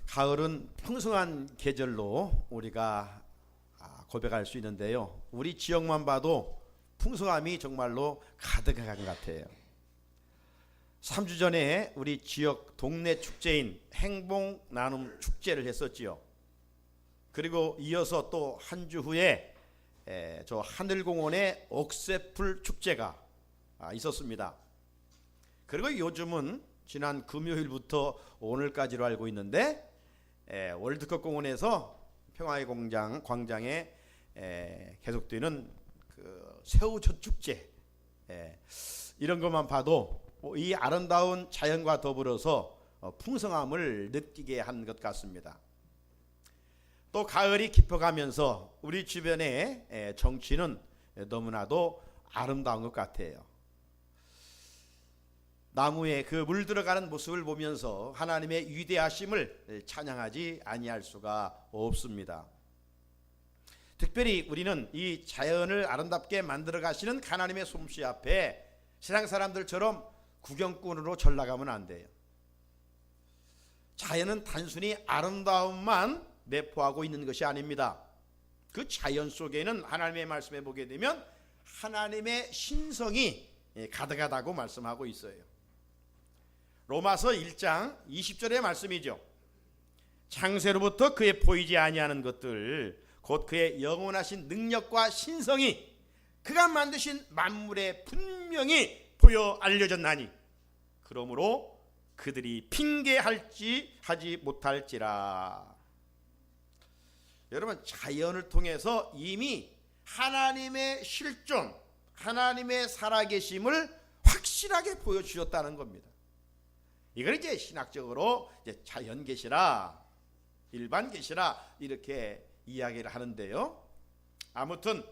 가을은 풍성한 계절로 우리가 고백할 수 있는데요. 우리 지역만 봐도 풍성함이 정말로 가득한 것 같아요. 3주 전에 우리 지역 동네 축제인 행복 나눔 축제를 했었지요. 그리고 이어서 또 한 주 후에 저 하늘공원의 옥새풀 축제가 있었습니다. 그리고 요즘은 지난 금요일부터 오늘까지로 알고 있는데 월드컵 공원에서 평화의 광장에 계속되는 그 새우젓 축제, 이런 것만 봐도 이 아름다운 자연과 더불어서 풍성함을 느끼게 한 것 같습니다. 또 가을이 깊어가면서 우리 주변의 정취는 너무나도 아름다운 것 같아요. 나무에 그 물들어가는 모습을 보면서 하나님의 위대하심을 찬양하지 아니할 수가 없습니다. 특별히 우리는 이 자연을 아름답게 만들어 가시는 하나님의 솜씨 앞에 세상 사람들처럼 구경꾼으로 전락하면 안 돼요. 자연은 단순히 아름다움만 내포하고 있는 것이 아닙니다. 그 자연 속에는 하나님의 말씀에 보게 되면 하나님의 신성이 가득하다고 말씀하고 있어요. 로마서 1장 20절의 말씀이죠. 창세로부터 그의 보이지 아니하는 것들 곧 그의 영원하신 능력과 신성이 그가 만드신 만물에 분명히 보여 알려졌나니 그러므로 그들이 핑계할지 하지 못할지라. 여러분, 자연을 통해서 이미 하나님의 실존, 하나님의 살아계심을 확실하게 보여주셨다는 겁니다. 이걸 이제 신학적으로 이제 자연 계시라, 일반 계시라 이렇게 이야기를 하는데요. 아무튼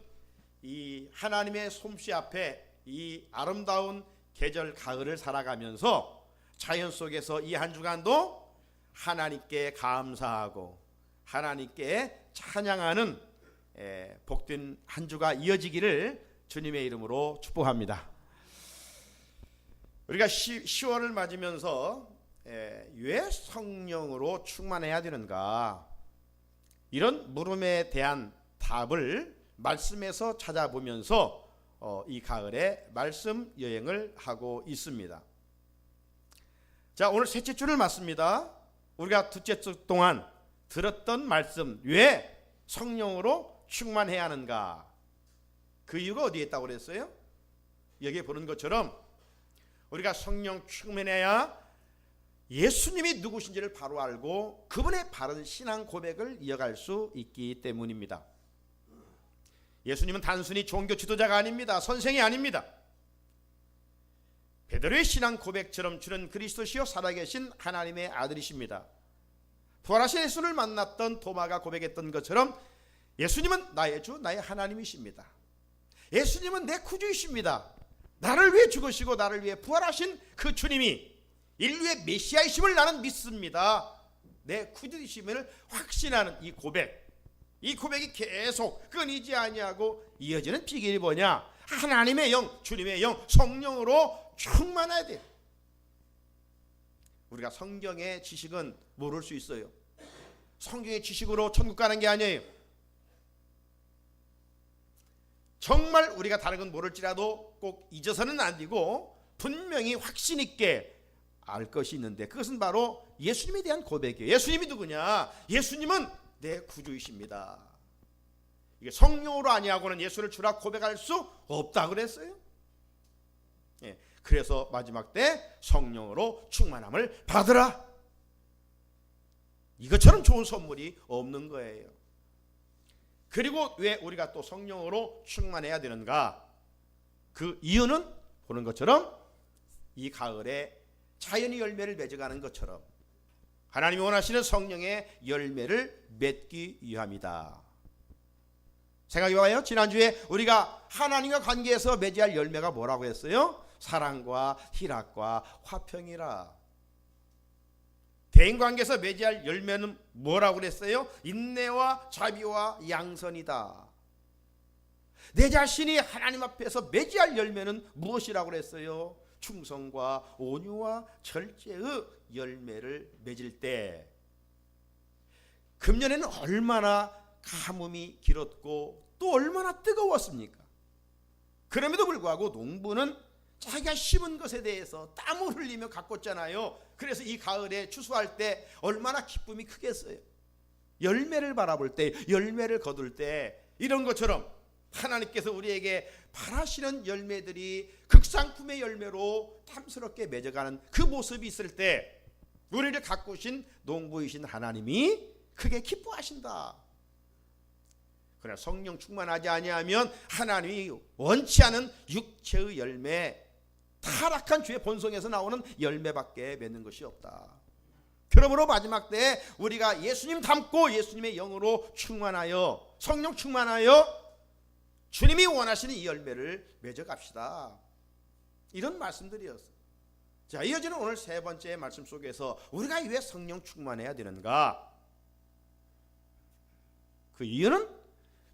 이 하나님의 솜씨 앞에 이 아름다운 계절 가을을 살아가면서 자연 속에서 이 한 주간도 하나님께 감사하고 하나님께 찬양하는 복된 한 주가 이어지기를 주님의 이름으로 축복합니다. 우리가 10월을 맞으면서 왜 성령으로 충만해야 되는가, 이런 물음에 대한 답을 말씀에서 찾아보면서 이 가을에 말씀 여행을 하고 있습니다. 자, 오늘 셋째 주를 맞습니다. 우리가 둘째 주 동안 들었던 말씀, 왜 성령으로 충만해야 하는가, 그 이유가 어디에 있다고 그랬어요? 여기에 보는 것처럼 우리가 성령 충만해야 예수님이 누구신지를 바로 알고 그분의 바른 신앙 고백을 이어갈 수 있기 때문입니다. 예수님은 단순히 종교 지도자가 아닙니다. 선생이 아닙니다. 베드로의 신앙 고백처럼 주는 그리스도시요 살아계신 하나님의 아들이십니다. 부활하신 예수를 만났던 도마가 고백했던 것처럼 예수님은 나의 주, 나의 하나님이십니다. 예수님은 내 구주이십니다. 나를 위해 죽으시고 나를 위해 부활하신 그 주님이 인류의 메시아이심을 나는 믿습니다. 내 구주이심을 확신하는 이 고백, 이 고백이 계속 끊이지 아니하고 이어지는 비결이 뭐냐? 하나님의 영, 주님의 영, 성령으로 충만해야 돼요. 우리가 성경의 지식은 모를 수 있어요. 성경의 지식으로 천국 가는 게 아니에요. 정말 우리가 다른 건 모를지라도 꼭 잊어서는 안 되고 분명히 확신 있게 알 것이 있는데, 그것은 바로 예수님에 대한 고백이에요. 예수님이 누구냐? 예수님은 내 구주이십니다. 이게 성령으로 아니하고는 예수를 주라 고백할 수 없다 그랬어요. 그래서 마지막 때 성령으로 충만함을 받으라. 이것처럼 좋은 선물이 없는 거예요. 그리고 왜 우리가 또 성령으로 충만해야 되는가? 그 이유는 보는 것처럼 이 가을에 자연이 열매를 맺어가는 것처럼 하나님이 원하시는 성령의 열매를 맺기 위함이다. 생각해봐요. 지난주에 우리가 하나님과 관계에서 맺어야 할 열매가 뭐라고 했어요? 사랑과 희락과 화평이라. 대인관계에서 맺어야 할 열매는 뭐라고 그랬어요? 인내와 자비와 양선이다. 내 자신이 하나님 앞에서 맺어야 할 열매는 무엇이라고 그랬어요? 충성과 온유와 절제의 열매를 맺을 때 금년에는 얼마나 가뭄이 길었고 또 얼마나 뜨거웠습니까? 그럼에도 불구하고 농부는 자기가 심은 것에 대해서 땀을 흘리며 가꿨잖아요. 그래서 이 가을에 추수할 때 얼마나 기쁨이 크겠어요. 열매를 바라볼 때, 열매를 거둘 때, 이런 것처럼 하나님께서 우리에게 바라시는 열매들이 극상품의 열매로 탐스럽게 맺어가는 그 모습이 있을 때 우리를 가꾸신 농부이신 하나님이 크게 기뻐하신다. 그러나 성령 충만하지 아니하면 하나님이 원치 않은 육체의 열매, 타락한 죄의 본성에서 나오는 열매밖에 맺는 것이 없다. 그러므로 마지막 때에 우리가 예수님 닮고 예수님의 영으로 충만하여, 성령 충만하여 주님이 원하시는 이 열매를 맺어갑시다. 이런 말씀들이었어요. 자, 이어지는 오늘 세 번째 말씀 속에서 우리가 왜 성령 충만해야 되는가? 그 이유는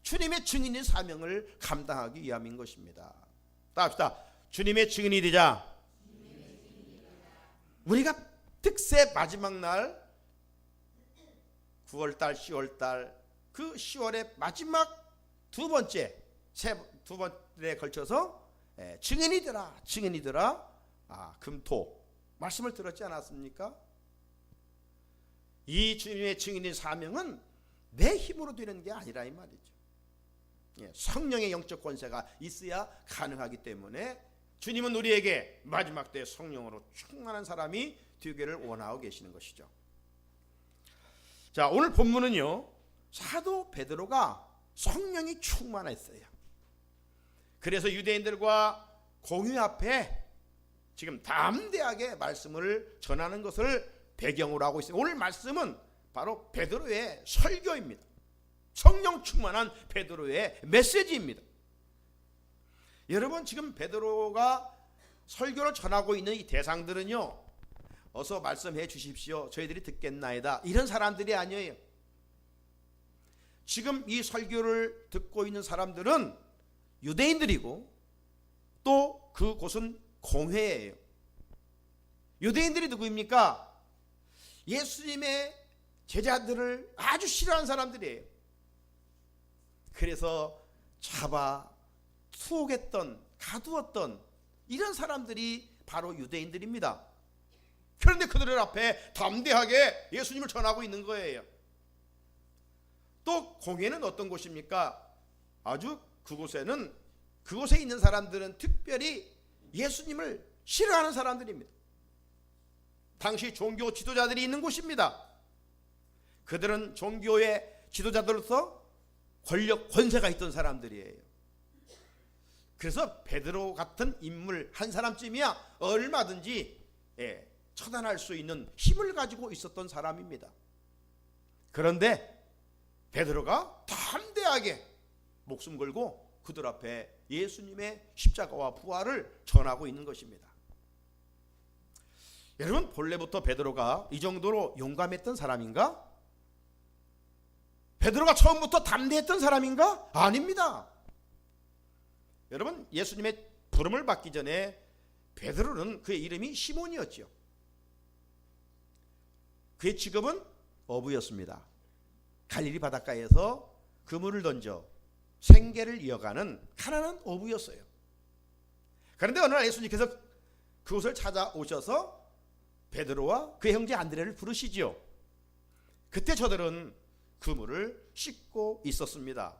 주님의 증인의 사명을 감당하기 위함인 것입니다. 따합시다. 주님의 증인이 되자. 우리가 특세 마지막 날 9월달 10월달 그 10월의 마지막 두 번째 걸쳐서 증인이 되라, 증인이 되라. 금토 말씀을 들었지 않았습니까? 이 주님의 증인의 사명은 내 힘으로 되는 게 아니라 이 말이죠. 성령의 영적 권세가 있어야 가능하기 때문에 주님은 우리에게 마지막 때 성령으로 충만한 사람이 되기를 원하고 계시는 것이죠. 자, 오늘 본문은요, 사도 베드로가 성령이 충만했어요. 그래서 유대인들과 공회 앞에 지금 담대하게 말씀을 전하는 것을 배경으로 하고 있어요. 오늘 말씀은 바로 베드로의 설교입니다. 성령 충만한 베드로의 메시지입니다. 여러분, 지금 베드로가 설교를 전하고 있는 이 대상들은요, 어서 말씀해 주십시오, 저희들이 듣겠나이다, 이런 사람들이 아니에요. 지금 이 설교를 듣고 있는 사람들은 유대인들이고 또 그곳은 공회예요. 유대인들이 누구입니까? 예수님의 제자들을 아주 싫어하는 사람들이에요. 그래서 잡아 투옥했던, 가두었던 이런 사람들이 바로 유대인들입니다. 그런데 그들 앞에 담대하게 예수님을 전하고 있는 거예요. 또 공회는 어떤 곳입니까? 아주 그곳에 있는 사람들은 특별히 예수님을 싫어하는 사람들입니다. 당시 종교 지도자들이 있는 곳입니다. 그들은 종교의 지도자들로서 권력, 권세가 있던 사람들이에요. 그래서 베드로 같은 인물 한 사람쯤이야 얼마든지 처단할 수 있는 힘을 가지고 있었던 사람입니다. 그런데 베드로가 담대하게 목숨 걸고 그들 앞에 예수님의 십자가와 부활을 전하고 있는 것입니다. 여러분, 본래부터 베드로가 이 정도로 용감했던 사람인가? 베드로가 처음부터 담대했던 사람인가? 아닙니다. 여러분, 예수님의 부름을 받기 전에 베드로는 그의 이름이 시몬이었죠. 그의 직업은 어부였습니다. 갈릴리 바닷가에서 그물을 던져 생계를 이어가는 가난한 어부였어요. 그런데 어느 날 예수님께서 그곳을 찾아오셔서 베드로와 그의 형제 안드레를 부르시죠. 그때 저들은 그물을 씻고 있었습니다.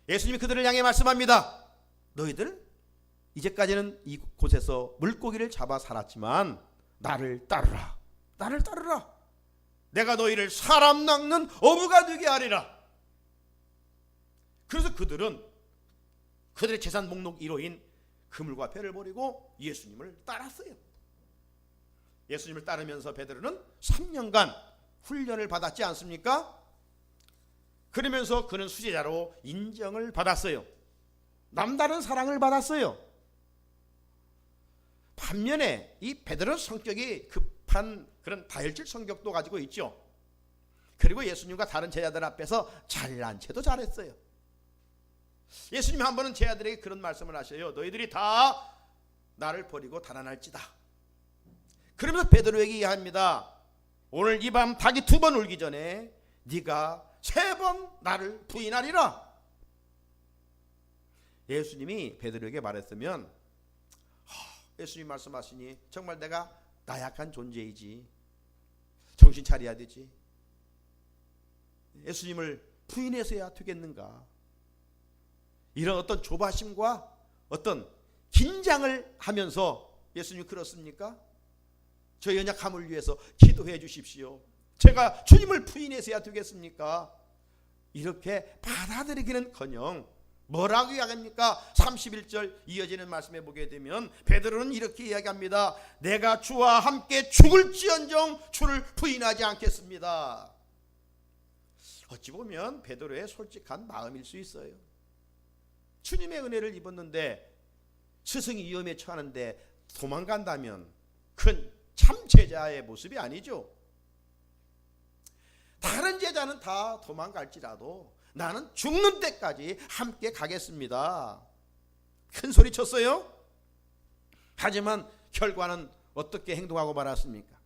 예수님이 그들을 향해 말씀합니다. 너희들 이제까지는 이곳에서 물고기를 잡아 살았지만 나를 따르라. 나를 따르라. 내가 너희를 사람 낚는 어부가 되게 하리라. 그래서 그들은 그들의 재산 목록 1호인 그물과 배를 버리고 예수님을 따랐어요. 예수님을 따르면서 베드로는 3년간 훈련을 받았지 않습니까? 그러면서 그는 수제자로 인정을 받았어요. 남다른 사랑을 받았어요. 반면에 이 베드로는 성격이 급한 그런 다혈질 성격도 가지고 있죠. 그리고 예수님과 다른 제자들 앞에서 잘난 체도 잘했어요. 예수님 한 번은 제자들에게 그런 말씀을 하셔요. 너희들이 다 나를 버리고 달아날지다. 그러면서 베드로에게 이야기합니다. 오늘 이 밤 닭이 2번 울기 전에 네가 3번 나를 부인하리라. 예수님이 베드로에게 말했으면 예수님 말씀하시니 정말 내가 나약한 존재이지, 정신 차려야 되지, 예수님을 부인해서야 되겠는가, 이런 어떤 조바심과 어떤 긴장을 하면서 예수님 그렇습니까? 저 연약함을 위해서 기도해 주십시오, 제가 주님을 부인해서야 되겠습니까? 이렇게 받아들이기는커녕 뭐라고 이야기합니까? 31절 이어지는 말씀에 보게 되면 베드로는 이렇게 이야기합니다. 내가 주와 함께 죽을지언정 주를 부인하지 않겠습니다. 어찌 보면 베드로의 솔직한 마음일 수 있어요. 주님의 은혜를 입었는데 스승이 위험에 처하는데 도망간다면 그건 참 제자의 모습이 아니죠. 다른 제자는 다 도망갈지라도 나는 죽는 때까지 함께 가겠습니다. 큰 소리 쳤어요. 하지만 결과는 어떻게 행동하고 말았습니까?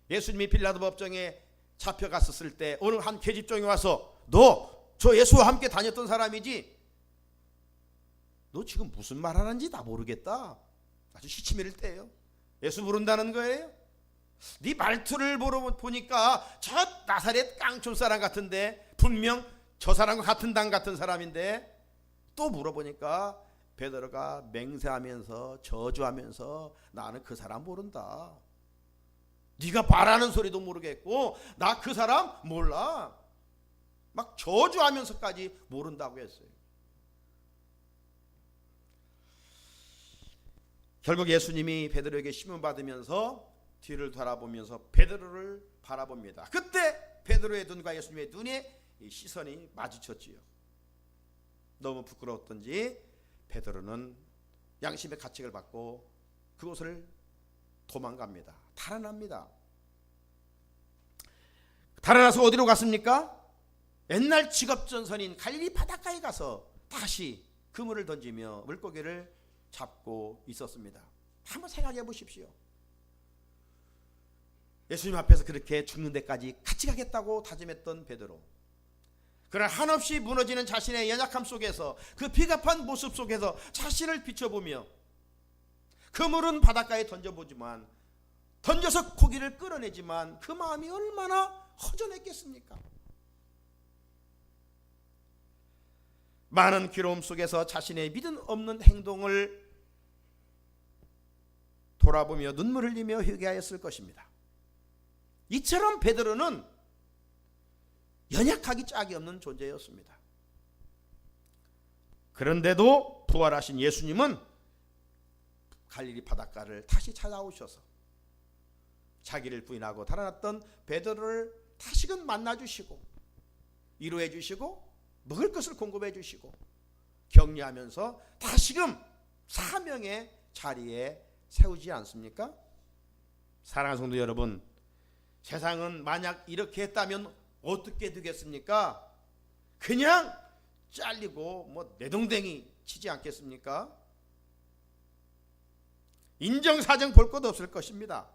예수님이 빌라도 법정에 잡혀갔었을 때 어느 한 계집종이 와서 너 저 예수와 함께 다녔던 사람이지? 너 지금 무슨 말 하는지 다 모르겠다. 아주 시치미를 떼요. 예수 부른다는 거예요. 네 말투를 보니까 저 나사렛 깡촌 사람 같은데, 분명 저 사람과 같은 당 같은 사람인데, 또 물어보니까 베드로가 맹세하면서 저주하면서 나는 그 사람 모른다, 네가 말하는 소리도 모르겠고 나 그 사람 몰라, 막 저주하면서까지 모른다고 했어요. 결국 예수님이 베드로에게 시험 받으면서 뒤를 돌아보면서 베드로를 바라봅니다. 그때 베드로의 눈과 예수님의 눈에 시선이 마주쳤지요. 너무 부끄러웠던지 베드로는 양심의 가책을 받고 그곳을 도망갑니다. 달아납니다. 달아나서 어디로 갔습니까? 옛날 직업전선인 갈릴리 바닷가에 가서 다시 그물을 던지며 물고기를 잡고 있었습니다. 한번 생각해 보십시오. 예수님 앞에서 그렇게 죽는 데까지 같이 가겠다고 다짐했던 베드로, 그러나 한없이 무너지는 자신의 연약함 속에서, 그 비겁한 모습 속에서 자신을 비춰보며 그물은 바닷가에 던져보지만, 던져서 고기를 끌어내지만 그 마음이 얼마나 허전했겠습니까? 많은 괴로움 속에서 자신의 믿음 없는 행동을 돌아보며 눈물을 흘리며 회개하였을 것입니다. 이처럼 베드로는 연약하기 짝이 없는 존재였습니다. 그런데도 부활하신 예수님은 갈릴리 바닷가를 다시 찾아오셔서 자기를 부인하고 달아났던 베드로를 다시금 만나주시고 위로해 주시고 먹을 것을 공급해 주시고 격려하면서 다시금 사명의 자리에 세우지 않습니까? 사랑하는 성도 여러분, 세상은 만약 이렇게 했다면 어떻게 되겠습니까? 그냥 잘리고 내동댕이 치지 않겠습니까? 인정사정 볼 것 없을 것입니다.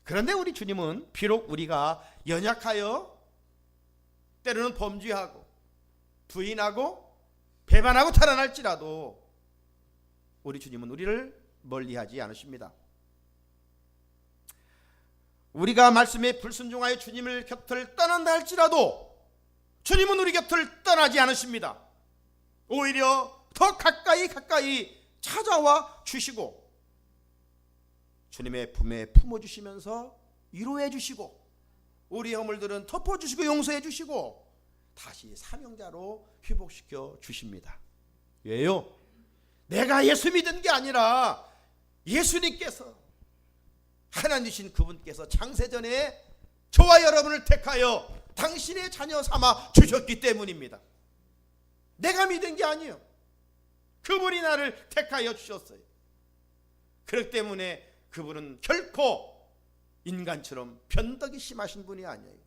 그런데 우리 주님은 비록 우리가 연약하여 때로는 범죄하고 부인하고 배반하고 탈환할지라도 우리 주님은 우리를 멀리하지 않으십니다. 우리가 말씀에 불순종하여 주님을 곁을 떠난다 할지라도 주님은 우리 곁을 떠나지 않으십니다. 오히려 더 가까이 찾아와 주시고 주님의 품에 품어주시면서 위로해 주시고 우리 허물들은 덮어주시고 용서해 주시고 다시 사명자로 회복시켜 주십니다. 왜요? 내가 예수 믿은 게 아니라 예수님께서, 하나님이신 그분께서 창세전에 저와 여러분을 택하여 당신의 자녀 삼아 주셨기 때문입니다. 내가 믿은 게 아니에요. 그분이 나를 택하여 주셨어요. 그렇기 때문에 그분은 결코 인간처럼 변덕이 심하신 분이 아니에요.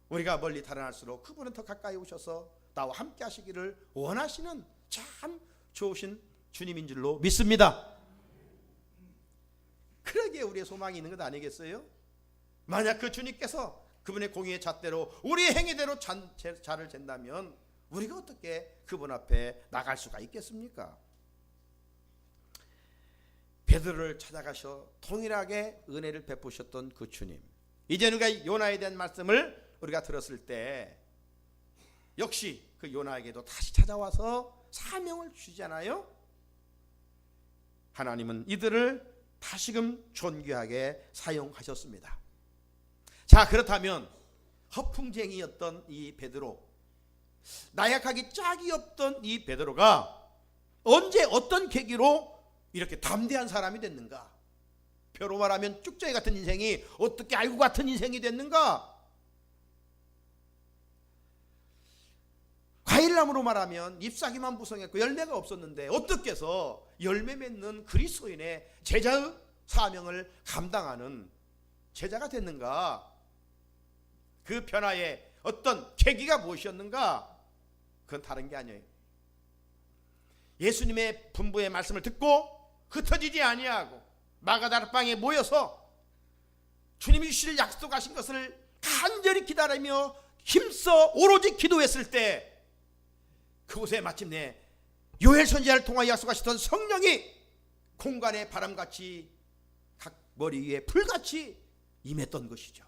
우리가 멀리 달아날수록 그분은 더 가까이 오셔서 나와 함께 하시기를 원하시는 참 좋으신 주님인 줄로 믿습니다. 그러기에 우리의 소망이 있는 것 아니겠어요? 만약 그 주님께서 그분의 공의의 잣대로 우리의 행위대로 자를 잰다면 우리가 어떻게 그분 앞에 나갈 수가 있겠습니까? 베드로를 찾아가셔 동일하게 은혜를 베푸셨던 그 주님, 이제는 우리가 요나에 대한 말씀을 우리가 들었을 때 역시 그 요나에게도 다시 찾아와서 사명을 주잖아요. 하나님은 이들을 다시금 존귀하게 사용하셨습니다. 자, 그렇다면 허풍쟁이였던 이 베드로, 나약하기 짝이 없던 이 베드로가 언제 어떤 계기로 이렇게 담대한 사람이 됐는가? 표로 말하면 쭉저기 같은 인생이 어떻게 알고 같은 인생이 됐는가? 과일나무로 말하면 잎사귀만 부성했고 열매가 없었는데 어떻게 해서 열매 맺는 그리스도인의 제자의 사명을 감당하는 제자가 됐는가? 그 변화의 어떤 계기가 무엇이었는가? 그건 다른 게 아니에요. 예수님의 분부의 말씀을 듣고 흩어지지 아니하고 마가다락방에 모여서 주님이 주실 약속하신 것을 간절히 기다리며 힘써 오로지 기도했을 때 그곳에 마침내 요엘 선지자를 통하여 약속하셨던 성령이 공간의 바람같이 각 머리 위에 풀같이 임했던 것이죠.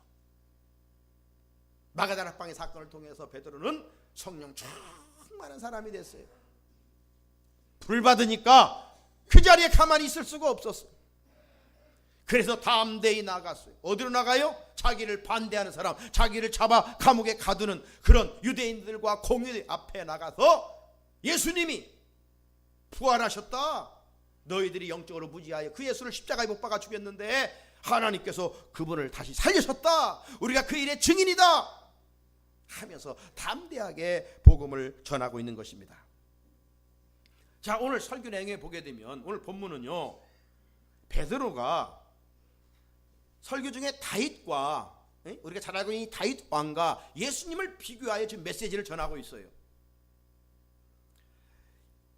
마가다락방의 사건을 통해서 베드로는 성령 충만한 사람이 됐어요. 불 받으니까 그 자리에 가만히 있을 수가 없었어요. 그래서 담대히 나갔어요. 어디로 나가요? 자기를 반대하는 사람, 자기를 잡아 감옥에 가두는 그런 유대인들과 공회 앞에 나가서 예수님이 부활하셨다, 너희들이 영적으로 무지하여 그 예수를 십자가에 못 박아 죽였는데 하나님께서 그분을 다시 살리셨다, 우리가 그 일의 증인이다 하면서 담대하게 복음을 전하고 있는 것입니다. 자, 오늘 설교 내용에 보게 되면 오늘 본문은요, 베드로가 설교 중에 다윗과, 우리가 잘 알고 있는 다윗 왕과 예수님을 비교하여 지금 메시지를 전하고 있어요.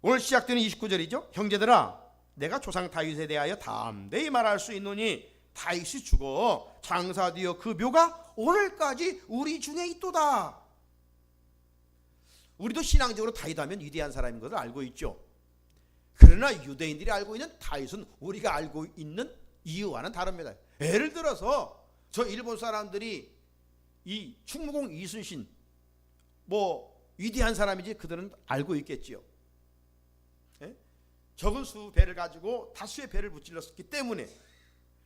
오늘 시작되는 29절이죠. 형제들아, 내가 조상 다윗에 대하여 담대히 말할 수 있노니 다윗이 죽어 장사되어 그 묘가 오늘까지 우리 중에 있도다. 우리도 신앙적으로 다윗하면 위대한 사람인 것을 알고 있죠. 그러나 유대인들이 알고 있는 다윗은 우리가 알고 있는 이유와는 다릅니다. 예를 들어서 저 일본 사람들이 이 충무공 이순신 뭐 위대한 사람이지 그들은 알고 있겠지요. 예? 적은 수 배를 가지고 다수의 배를 무찔렀기 때문에.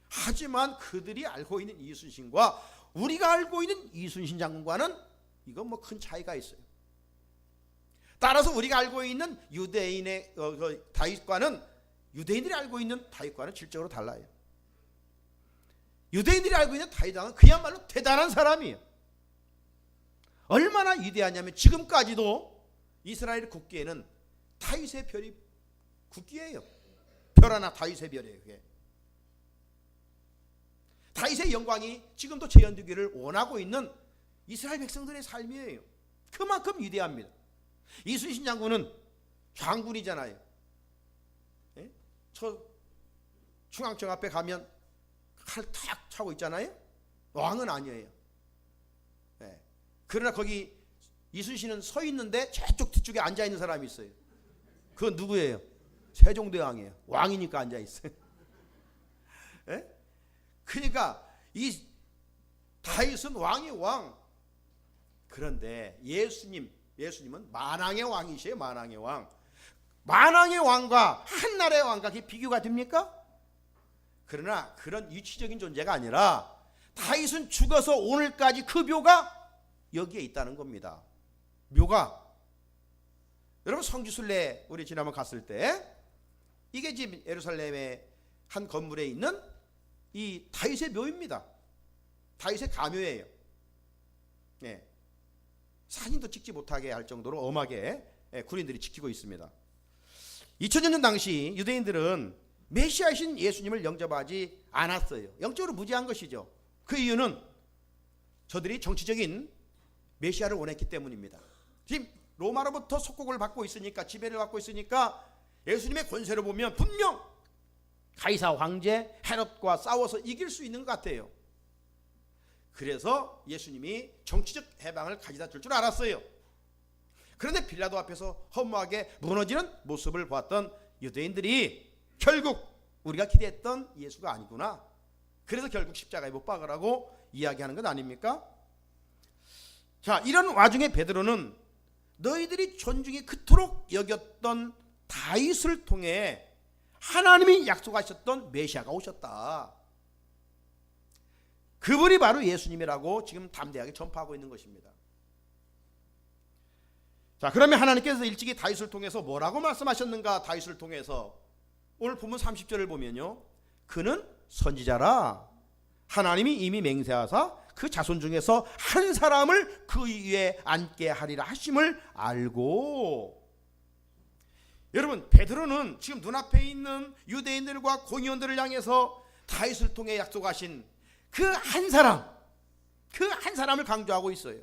하지만 그들이 알고 있는 이순신과 우리가 알고 있는 이순신 장군과는 이건 뭐 큰 차이가 있어요. 따라서 우리가 알고 있는 유대인의 다윗과는, 유대인들이 알고 있는 다윗과는 질적으로 달라요. 유대인들이 알고 있는 다윗은 그야말로 대단한 사람이에요. 얼마나 위대하냐면 지금까지도 이스라엘 국기에는 다윗의 별이 국기예요. 별 하나 다윗의 별이에요. 그게. 다윗의 영광이 지금도 재현되기를 원하고 있는 이스라엘 백성들의 삶이에요. 그만큼 위대합니다. 이순신 장군은 장군이잖아요. 예? 저 중앙청 앞에 가면 칼 탁 차고 있잖아요. 왕은 아니에요. 예. 그러나 거기 이순신은 서 있는데 저쪽 뒤쪽에 앉아 있는 사람이 있어요. 그건 누구예요? 세종대왕이에요. 왕이니까 앉아 있어요. 예? 그러니까 이 다윗은 왕이 왕. 그런데 예수님은 만왕의 왕이시에요. 만왕의 왕. 만왕의 왕과 한나라의 왕과 그게 비교가 됩니까? 그러나 그런 위치적인 존재가 아니라 다윗은 죽어서 오늘까지 그 묘가 여기에 있다는 겁니다. 묘가. 여러분 성지순례 우리 지난번 갔을 때 이게 지금 예루살렘의 한 건물에 있는 이 다윗의 묘입니다. 다윗의 가묘예요. 네. 사진도 찍지 못하게 할 정도로 엄하게 군인들이 지키고 있습니다. 2000년 전 당시 유대인들은 메시아이신 예수님을 영접하지 않았어요. 영적으로 무지한 것이죠. 그 이유는 저들이 정치적인 메시아를 원했기 때문입니다. 지금 로마로부터 속국을 받고 있으니까, 지배를 받고 있으니까 예수님의 권세를 보면 분명 가이사 황제 헤롯과 싸워서 이길 수 있는 것 같아요. 그래서 예수님이 정치적 해방을 가져다 줄 줄 알았어요. 그런데 빌라도 앞에서 허무하게 무너지는 모습을 보았던 유대인들이 결국 우리가 기대했던 예수가 아니구나, 그래서 결국 십자가에 못 박으라고 이야기하는 것 아닙니까? 자, 이런 와중에 베드로는 너희들이 존중이 그토록 여겼던 다윗을 통해 하나님이 약속하셨던 메시아가 오셨다, 그분이 바로 예수님이라고 지금 담대하게 전파하고 있는 것입니다. 자, 그러면 하나님께서 일찍이 다윗을 통해서 뭐라고 말씀하셨는가? 다윗을 통해서 오늘 본문 30절을 보면요, 그는 선지자라 하나님이 이미 맹세하사 그 자손 중에서 한 사람을 그 위에 앉게 하리라 하심을 알고. 여러분, 베드로는 지금 눈앞에 있는 유대인들과 공의원들을 향해서 다윗을 통해 약속하신 그 한 사람을 강조하고 있어요.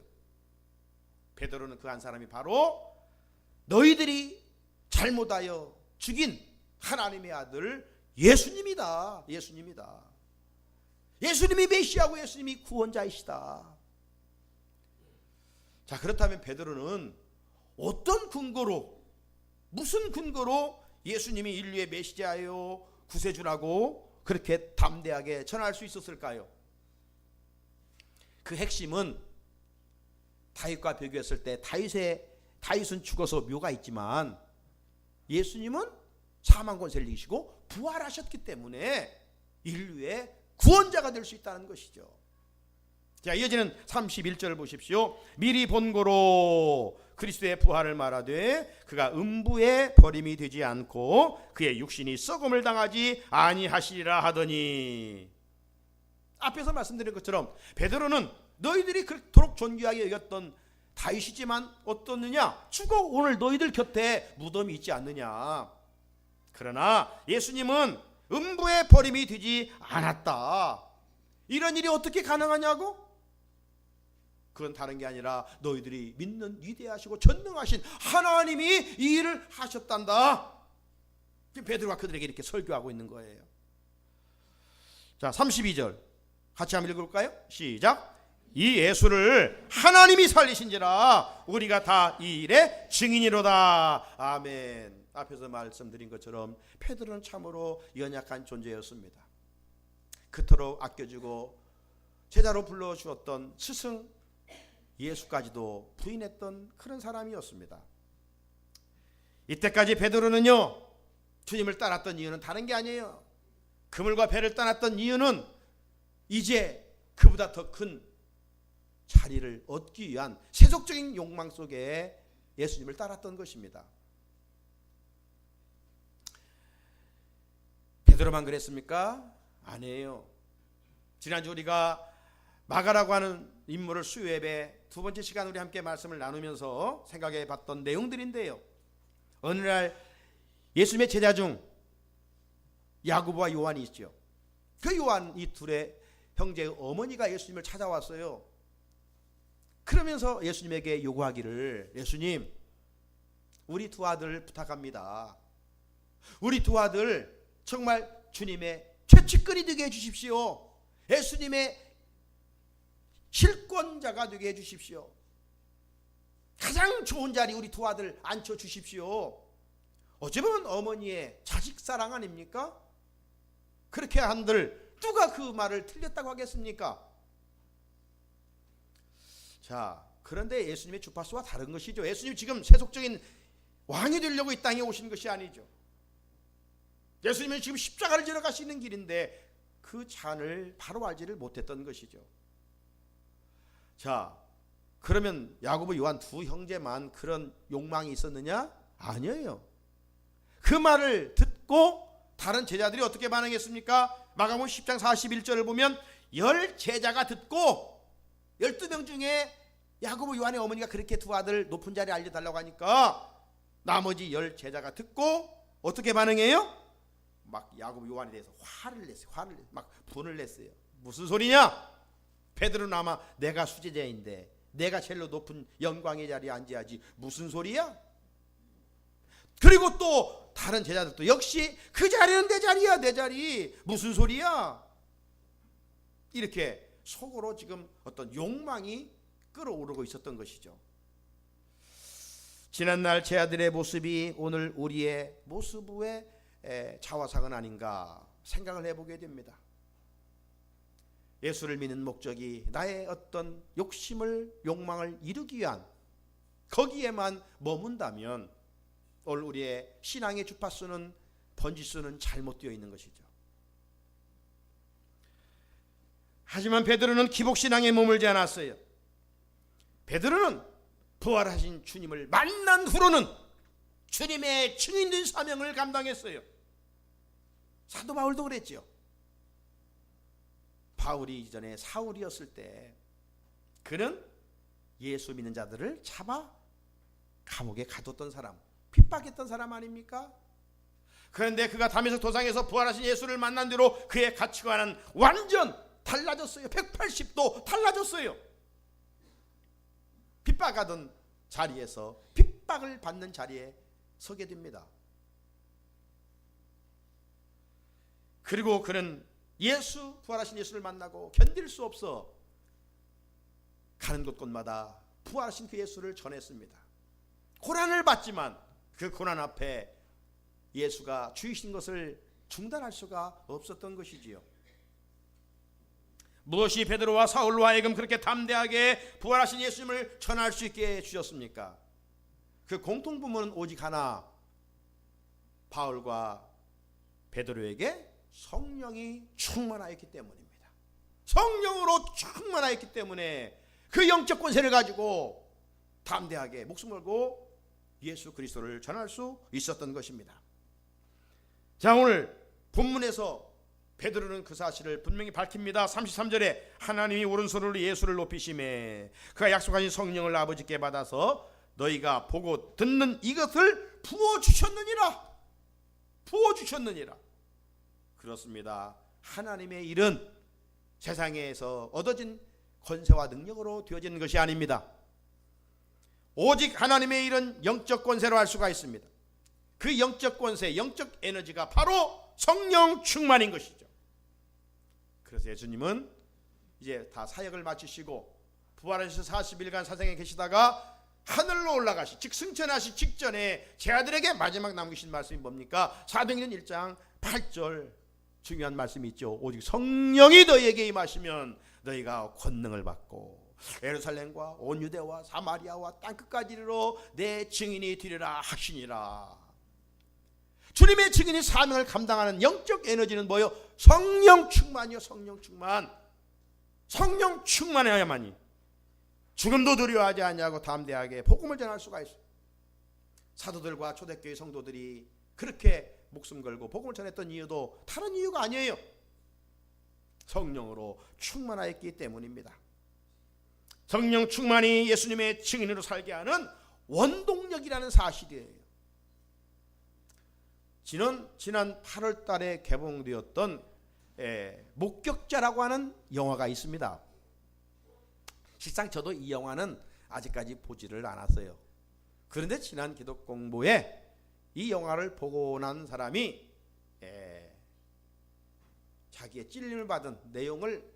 베드로는 그 한 사람이 바로 너희들이 잘못하여 죽인 하나님의 아들 예수님이다. 예수님이 메시아고 예수님이 구원자이시다. 자, 그렇다면 베드로는 어떤 근거로, 무슨 근거로 예수님이 인류의 메시아요 구세주라고 그렇게 담대하게 전할 수 있었을까요? 그 핵심은 다윗과 비교했을 때 다윗은 죽어서 묘가 있지만 예수님은 사망 권세를 이기시고 부활하셨기 때문에 인류의 구원자가 될 수 있다는 것이죠. 자, 이어지는 31절을 보십시오. 미리 본고로 그리스도의 부활을 말하되 그가 음부에 버림이 되지 않고 그의 육신이 썩음을 당하지 아니하시리라 하더니, 앞에서 말씀드린 것처럼 베드로는 너희들이 그토록 존귀하게 여겼던 다윗이지만 어떻느냐? 죽어 오늘 너희들 곁에 무덤이 있지 않느냐? 그러나 예수님은 음부에 버림이 되지 않았다. 이런 일이 어떻게 가능하냐고? 그건 다른 게 아니라 너희들이 믿는 위대하시고 전능하신 하나님이 이 일을 하셨단다. 베드로가 그들에게 이렇게 설교하고 있는 거예요. 자, 32절 같이 한번 읽어볼까요? 시작. 이 예수를 하나님이 살리신지라 우리가 다 이 일의 증인이로다. 아멘. 앞에서 말씀드린 것처럼 베드로는 참으로 연약한 존재였습니다. 그토록 아껴주고 제자로 불러주었던 스승 예수까지도 부인했던 그런 사람이었습니다. 이때까지 베드로는요, 주님을 따랐던 이유는 다른 게 아니에요. 그물과 배를 떠났던 이유는 이제 그보다 더 큰 자리를 얻기 위한 세속적인 욕망 속에 예수님을 따랐던 것입니다. 베드로만 그랬습니까? 아니에요. 지난주 우리가 마가라고 하는 인물을 수요예배 두 번째 시간 우리 함께 말씀을 나누면서 생각해 봤던 내용들인데요, 어느 날 예수님의 제자 중 야고보와 요한이 있죠. 그 요한 이 둘의 형제의 어머니가 예수님을 찾아왔어요. 그러면서 예수님에게 요구하기를, 예수님, 우리 두 아들 부탁합니다. 우리 두 아들 정말 주님의 최측근이 되게 해주십시오. 예수님의 실권자가 되게 해주십시오. 가장 좋은 자리 우리 두 아들 앉혀주십시오. 어찌 보면 어머니의 자식 사랑 아닙니까? 그렇게 한들 누가 그 말을 틀렸다고 하겠습니까? 자, 그런데 예수님의 주파수와 다른 것이죠. 예수님 지금 세속적인 왕이 되려고 이 땅에 오신 것이 아니죠. 예수님은 지금 십자가를 지러 가시는 길인데 그 잔을 바로 알지를 못했던 것이죠. 자, 그러면 야고보 요한 두 형제만 그런 욕망이 있었느냐? 아니에요. 그 말을 듣고 다른 제자들이 어떻게 반응했습니까? 마가복음 10장 41절을 보면 10 제자가 듣고 12명 중에 야고보 요한의 어머니가 그렇게 두 아들 높은 자리에 알려달라고 하니까 나머지 10 제자가 듣고 어떻게 반응해요? 막 야고보 요한에 대해서 화를 냈어요. 막 분을 냈어요. 무슨 소리냐? 베드로는 아마 내가 수제자인데 내가 제일 높은 영광의 자리에 앉아야지 무슨 소리야? 그리고 또 다른 제자들도 역시 그 자리는 내 자리야, 내 자리. 무슨 소리야? 이렇게 속으로 지금 어떤 욕망이 끓어오르고 있었던 것이죠. 지난날 제 아들의 모습이 오늘 우리의 모습의 자화상은 아닌가 생각을 해보게 됩니다. 예수를 믿는 목적이 나의 어떤 욕망을 이루기 위한 거기에만 머문다면 오늘 우리의 신앙의 주파수는 번지수는 잘못되어 있는 것이죠. 하지만 베드로는 기복신앙에 머물지 않았어요. 베드로는 부활하신 주님을 만난 후로는 주님의 증인된 사명을 감당했어요. 사도 바울도 그랬죠. 바울이 이전에 사울이었을 때 그는 예수 믿는 자들을 잡아 감옥에 가뒀던 사람, 핍박했던 사람 아닙니까? 그런데 그가 다메섹 도상에서 부활하신 예수를 만난 뒤로 그의 가치관은 완전 달라졌어요. 180도 달라졌어요. 핍박하던 자리에서 핍박을 받는 자리에 서게 됩니다. 그리고 그는 부활하신 예수를 만나고 견딜 수 없어 가는 곳곳마다 부활하신 그 예수를 전했습니다. 고난을 받지만 그 고난 앞에 예수가 주이신 것을 중단할 수가 없었던 것이지요. 무엇이 베드로와 사울로 하여금 그렇게 담대하게 부활하신 예수님을 전할 수 있게 해주셨습니까? 그 공통부문은 오직 하나, 바울과 베드로에게 성령이 충만하였기 때문입니다. 성령으로 충만하였기 때문에 그 영적 권세를 가지고 담대하게 목숨 걸고 예수 그리스도를 전할 수 있었던 것입니다. 자, 오늘 본문에서 베드로는 그 사실을 분명히 밝힙니다. 33절에 하나님이 오른손으로 예수를 높이시매 그가 약속하신 성령을 아버지께 받아서 너희가 보고 듣는 이것을 부어주셨느니라. 부어주셨느니라. 그렇습니다. 하나님의 일은 세상에서 얻어진 권세와 능력으로 되어진 것이 아닙니다. 오직 하나님의 일은 영적 권세로 할 수가 있습니다. 그 영적 권세, 영적 에너지가 바로 성령 충만인 것이죠. 그래서 예수님은 이제 다 사역을 마치시고 부활하셔서 40일간 사생에 계시다가 하늘로 올라가시, 즉 승천하시 직전에 제 아들에게 마지막 남기신 말씀이 뭡니까? 사도행전 1장 8절 중요한 말씀이 있죠. 오직 성령이 너희에게 임하시면 너희가 권능을 받고 예루살렘과 온 유대와 사마리아와 땅끝까지 이르러 내 증인이 되리라 하시니라. 주님의 증인이 사명을 감당하는 영적 에너지는 뭐요? 성령 충만이요. 성령 충만. 성령 충만해야만이 죽음도 두려워하지 않냐고 담대하게 복음을 전할 수가 있어요. 사도들과 초대교회 성도들이 그렇게 목숨 걸고 복음을 전했던 이유도 다른 이유가 아니에요. 성령으로 충만하였기 때문입니다. 성령 충만이 예수님의 증인으로 살게 하는 원동력이라는 사실이에요. 지난 8월 달에 개봉되었던 목격자라고 하는 영화가 있습니다. 실상 저도 이 영화는 아직까지 보지를 않았어요. 그런데 지난 기독 공부에 이 영화를 보고 난 사람이 자기의 찔림을 받은 내용을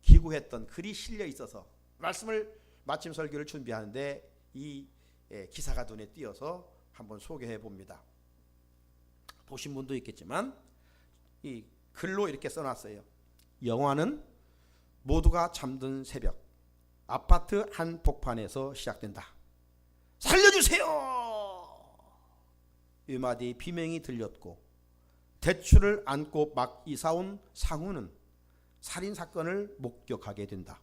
기고했던 글이 실려 있어서 말씀을 마침 설교를 준비하는데 이 기사가 눈에 띄어서 한번 소개해 봅니다. 보신 분도 있겠지만 이 글로 이렇게 써놨어요. 영화는 모두가 잠든 새벽 아파트 한 복판에서 시작된다. 살려주세요! 이 마디 비명이 들렸고 대추를 안고 막 이사온 상우는 살인사건을 목격하게 된다.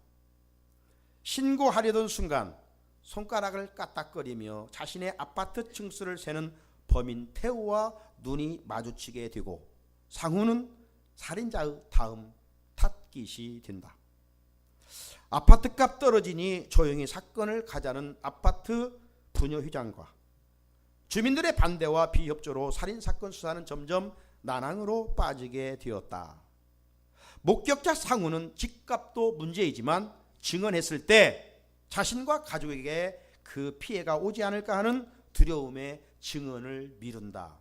신고하려던 순간 손가락을 까딱거리며 자신의 아파트 층수를 세는 범인 태우와 눈이 마주치게 되고 상우는 살인자의 다음 탓깃이 된다. 아파트값 떨어지니 조용히 사건을 가자는 아파트 부녀회장과 주민들의 반대와 비협조로 살인사건 수사는 점점 난항으로 빠지게 되었다. 목격자 상우는 집값도 문제이지만 증언했을 때 자신과 가족에게 그 피해가 오지 않을까 하는 두려움에 증언을 미룬다.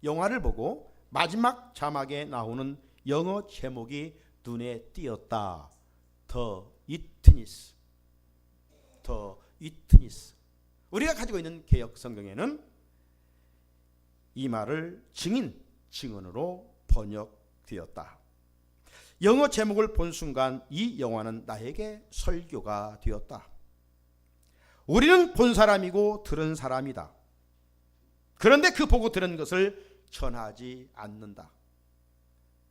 영화를 보고 마지막 자막에 나오는 영어 제목이 눈에 띄었다. 더 위트니스. 우리가 가지고 있는 개역 성경에는 이 말을 증언으로 번역되었다. 영어 제목을 본 순간 이 영화는 나에게 설교가 되었다. 우리는 본 사람이고 들은 사람이다. 그런데 그 보고 들은 것을 전하지 않는다.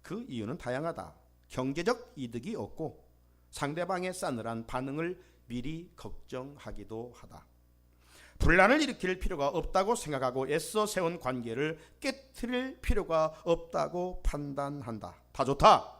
그 이유는 다양하다. 경제적 이득이 없고 상대방의 싸늘한 반응을 미리 걱정하기도 하다. 분란을 일으킬 필요가 없다고 생각하고 애써 세운 관계를 깨트릴 필요가 없다고 판단한다. 다 좋다.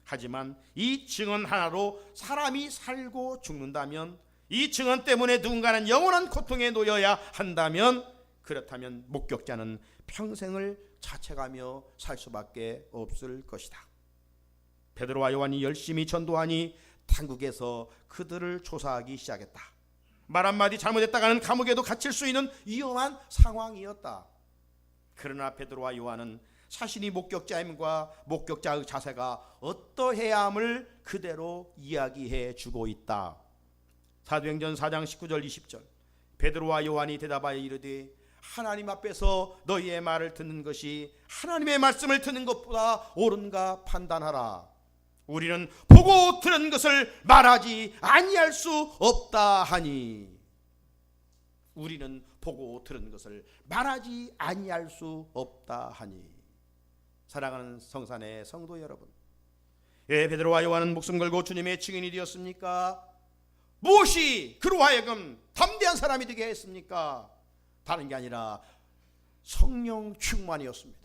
하지만 이 증언 하나로 사람이 살고 죽는다면, 이 증언 때문에 누군가는 영원한 고통에 놓여야 한다면, 그렇다면 목격자는 평생을 자책하며 살 수밖에 없을 것이다. 베드로와 요한이 열심히 전도하니 당국에서 그들을 조사하기 시작했다. 말 한마디 잘못했다가는 감옥에도 갇힐 수 있는 위험한 상황이었다. 그러나 베드로와 요한은 자신이 목격자임과 목격자의 자세가 어떠해야 함을 그대로 이야기해 주고 있다. 사도행전 4장 19절 20절. 베드로와 요한이 대답하여 이르되 하나님 앞에서 너희의 말을 듣는 것이 하나님의 말씀을 듣는 것보다 옳은가 판단하라. 우리는 보고 들은 것을 말하지 아니할 수 없다 하니. 우리는 보고 들은 것을 말하지 아니할 수 없다 하니. 사랑하는 성산의 성도 여러분, 왜 베드로와 요한은 목숨 걸고 주님의 증인이 되었습니까? 무엇이 그로 하여금 담대한 사람이 되게 했습니까? 다른 게 아니라 성령 충만이었습니다.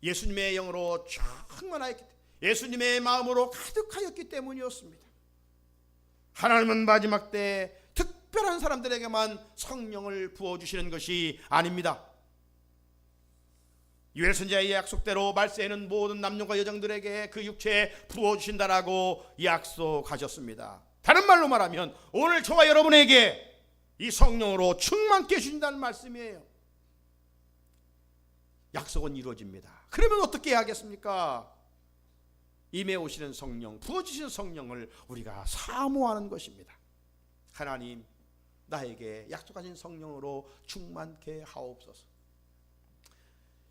예수님의 영으로 충만하였기 때문에, 예수님의 마음으로 가득하였기 때문이었습니다. 하나님은 마지막 때 특별한 사람들에게만 성령을 부어주시는 것이 아닙니다. 요엘 선지자의 약속대로 말세에는 모든 남녀와 여성들에게 그 육체에 부어주신다라고 약속하셨습니다. 다른 말로 말하면 오늘 저와 여러분에게 이 성령으로 충만케 해주신다는 말씀이에요. 약속은 이루어집니다. 그러면 어떻게 해야 하겠습니까? 임해 오시는 성령, 부어주시는 성령을 우리가 사모하는 것입니다. 하나님, 나에게 약속하신 성령으로 충만케 하옵소서.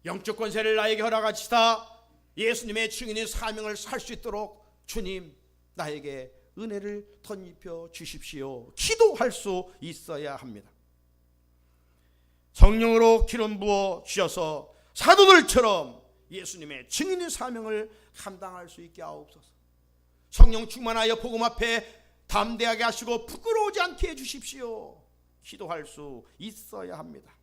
영적 권세를 나에게 허락하시다 예수님의 증인의 사명을 살 수 있도록 주님, 나에게 은혜를 덧입혀 주십시오. 기도할 수 있어야 합니다. 성령으로 기름 부어 주셔서 사도들처럼 예수님의 증인의 사명을 감당할 수 있게 하옵소서. 성령 충만하여 복음 앞에 담대하게 하시고 부끄러우지 않게 해주십시오. 기도할 수 있어야 합니다.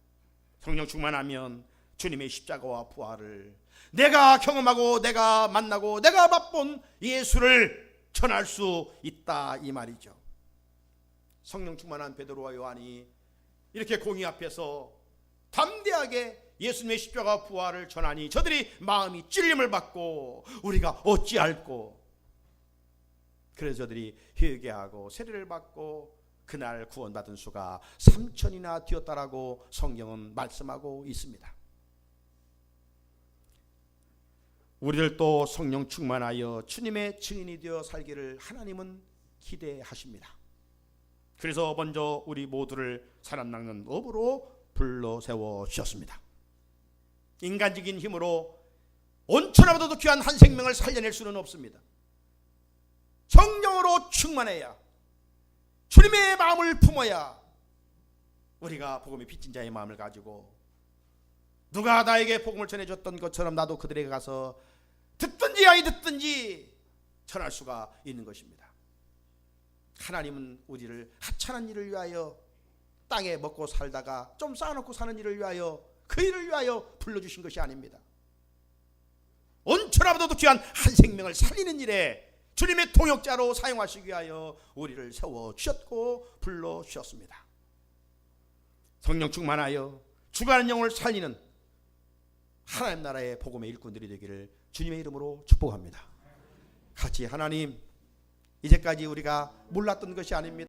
성령 충만하면 주님의 십자가와 부활을 내가 경험하고 내가 만나고 내가 맛본 예수를 전할 수 있다, 이 말이죠. 성령 충만한 베드로와 요한이 이렇게 공의 앞에서 담대하게 예수님의 십자가 부활을 전하니 저들이 마음이 찔림을 받고 우리가 어찌할꼬. 그래서 저들이 회개하고 세례를 받고 그날 구원받은 수가 3,000이나 되었다라고 성경은 말씀하고 있습니다. 우리들도 성령 충만하여 주님의 증인이 되어 살기를 하나님은 기대하십니다. 그래서 먼저 우리 모두를 살아남는 업으로 불러 세워 주셨습니다. 인간적인 힘으로 온천하보다도 귀한 한 생명을 살려낼 수는 없습니다. 성령으로 충만해야, 주님의 마음을 품어야 우리가 복음의 빚진 자의 마음을 가지고 누가 나에게 복음을 전해줬던 것처럼 나도 그들에게 가서 듣든지 아니 듣든지 전할 수가 있는 것입니다. 하나님은 우리를 하찮은 일을 위하여, 땅에 먹고 살다가 좀 쌓아놓고 사는 일을 위하여, 그 일을 위하여 불러주신 것이 아닙니다. 온천하보다도 귀한 한 생명을 살리는 일에 주님의 동역자로 사용하시기 위하여 우리를 세워주셨고 불러주셨습니다. 성령 충만하여 죽어가는 영혼을 살리는 하나님 나라의 복음의 일꾼들이 되기를 주님의 이름으로 축복합니다. 같이 하나님, 이제까지 우리가 몰랐던 것이 아닙니다.